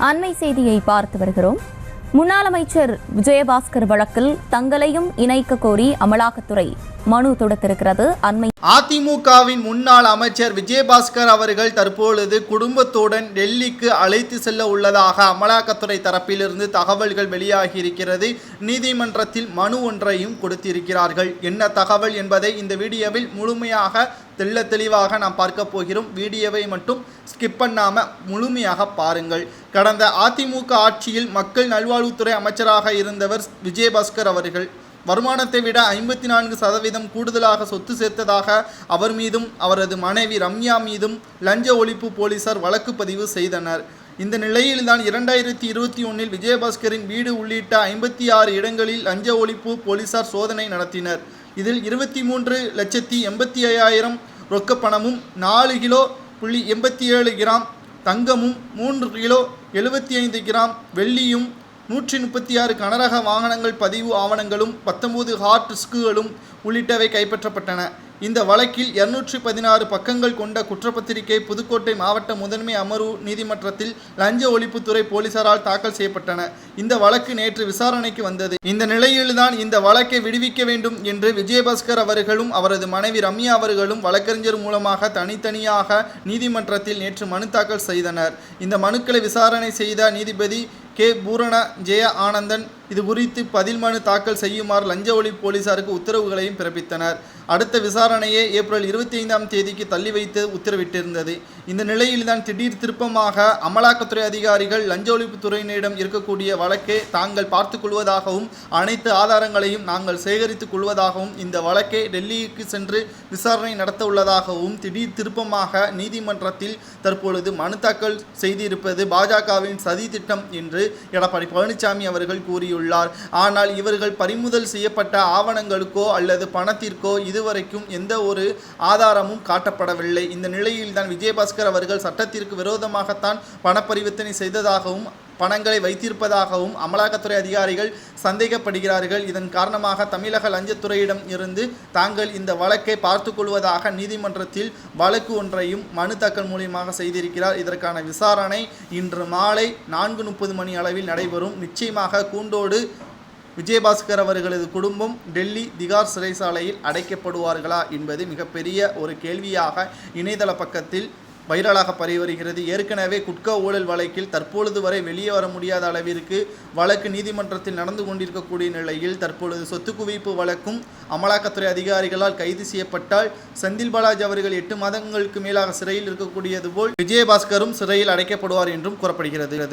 அண்மை செய்தியை பார்த்து வருகிறோம். முன்னாள் அமைச்சர் விஜயபாஸ்கர் வழக்கில் தங்களையும் இணைக்க கோரி அமலாக்கத்துறை மனு தொடுத்திருக்கிறது. அதிமுகவின் முன்னாள் அமைச்சர் விஜயபாஸ்கர் அவர்கள் தற்பொழுது குடும்பத்துடன் டெல்லிக்கு அழைத்து செல்ல உள்ளதாக அமலாக்கத்துறை தரப்பிலிருந்து தகவல்கள் வெளியாகி இருக்கிறது. நீதிமன்றத்தில் மனு ஒன்றையும் கொடுத்திருக்கிறார்கள். என்ன தகவல் என்பதை இந்த வீடியோவில் முழுமையாக தெளிவாக நாம் பார்க்க போகிறோம். வீடியோவை மட்டும் ஸ்கிப் பண்ணாம முழுமையாக பாருங்கள். கடந்த அதிமுக ஆட்சியில் மக்கள் நல்வாழ்வுத்துறை அமைச்சராக இருந்தவர் விஜயபாஸ்கர் அவர்கள் வருமானத்தை விட 54% கூடுதலாக சொத்து சேர்த்ததாக அவர் மீதும் அவரது மனைவி ரம்யா மீதும் லஞ்ச ஒழிப்பு போலீசார் வழக்கு பதிவு செய்தனர். இந்த நிலையில்தான் 2021 விஜயபாஸ்கரின் வீடு உள்ளிட்ட 56 இடங்களில் லஞ்ச ஒழிப்பு போலீசார் சோதனை நடத்தினர். இதில் 23,85,000 ரொக்க பணமும் 4 கிலோ 87 கிராம் தங்கமும் 3 கிலோ 75 கிராம் வெள்ளியும் 136 கனரக வாகனங்கள் பதிவு ஆவணங்களும் 19 ஹார்ட் டிஸ்குகளும் உள்ளிட்டவை கைப்பற்றப்பட்டன. இந்த வழக்கில் 216 பக்கங்கள் கொண்ட குற்றப்பத்திரிகை புதுக்கோட்டை மாவட்ட முதன்மை அமர்வு நீதிமன்றத்தில் லஞ்ச ஒழிப்புத்துறை போலீசாரால் தாக்கல் செய்யப்பட்டன. இந்த வழக்கு நேற்று விசாரணைக்கு வந்தது. இந்த நிலையில்தான் இந்த வழக்கை விடுவிக்க வேண்டும் என்று விஜயபாஸ்கர் அவர்களும் அவரது மனைவி ரம்யா அவர்களும் வழக்கறிஞர் மூலமாக தனித்தனியாக நீதிமன்றத்தில் நேற்று மனு தாக்கல் செய்தனர். இந்த மனுக்களை விசாரணை செய்த நீதிபதி கே பூரண ஜெய ஆனந்தன் இது குறித்து பதில் மனு தாக்கல் செய்யுமாறு லஞ்ச ஒழிப்பு போலீசாருக்கு உத்தரவுகளையும் பிறப்பித்தனர். அடுத்த விசாரணையை ஏப்ரல் 25 தள்ளி வைத்து உத்தரவிட்டிருந்தது. இந்த நிலையில்தான் திடீர் திருப்பமாக அமலாக்கத்துறை அதிகாரிகள் லஞ்ச ஒழிப்பு துறையினரிடம் இருக்கக்கூடிய வழக்கை தாங்கள் பார்த்துக் கொள்வதாகவும் அனைத்து ஆதாரங்களையும் நாங்கள் சேகரித்துக் கொள்வதாகவும் இந்த வழக்கை டெல்லிக்கு சென்று விசாரணை நடத்த உள்ளதாகவும் திடீர் திருப்பமாக நீதிமன்றத்தில் தற்பொழுது மனு தாக்கல் செய்திருப்பது பாஜகவின் சதி திட்டம் என்று எடப்பாடி பழனிசாமி அவர்கள் கூறியுள்ளார். ஆனால் இவர்கள் பறிமுதல் செய்யப்பட்ட ஆவணங்களுக்கோ அல்லது பணத்திற்கோ இதுவரைக்கும் எந்த ஒரு ஆதாரமும் காட்டப்படவில்லை. இந்த நிலையில்தான் விஜயபாஸ்கர் அவர்கள் சட்டத்திற்கு விரோதமாகத்தான் பணப்பரிவர்த்தனை செய்ததாகவும் பணங்களை வைத்திருப்பதாகவும் அமலாக்கத்துறை அதிகாரிகள் சந்தேகப்படுகிறார்கள். இதன் காரணமாக தமிழக லஞ்சத்துறையிடம் இருந்து தாங்கள் இந்த வழக்கை பார்த்து கொள்வதாக நீதிமன்றத்தில் வழக்கு ஒன்றையும் மனு தாக்கல் மூலியமாக செய்திருக்கிறார். இதற்கான விசாரணை இன்று மாலை 4:30 மணி அளவில் நடைபெறும். நிச்சயமாக கூண்டோடு விஜயபாஸ்கர் அவர்களது குடும்பம் டெல்லி திகார் சிறைச்சாலையில் அடைக்கப்படுவார்களா என்பது மிகப்பெரிய ஒரு கேள்வியாக இணையதள பக்கத்தில் வைரலாக பரவி வருகிறது. ஏற்கனவே குட்கா ஊழல் வழக்கில் தற்பொழுது வரை வெளியே வர முடியாத அளவிற்கு வழக்கு நீதிமன்றத்தில் நடந்து கொண்டிருக்கக்கூடிய நிலையில் தற்பொழுது சொத்து குவிப்பு வழக்கும் அமலாக்கத்துறை அதிகாரிகளால் கைது செய்யப்பட்டால் செந்தில் பாலாஜி அவர்கள் 8 மாதங்களுக்கு மேலாக சிறையில் இருக்கக்கூடியது போல் விஜயபாஸ்கரும் சிறையில் அடைக்கப்படுவார் என்றும் கூறப்படுகிறது.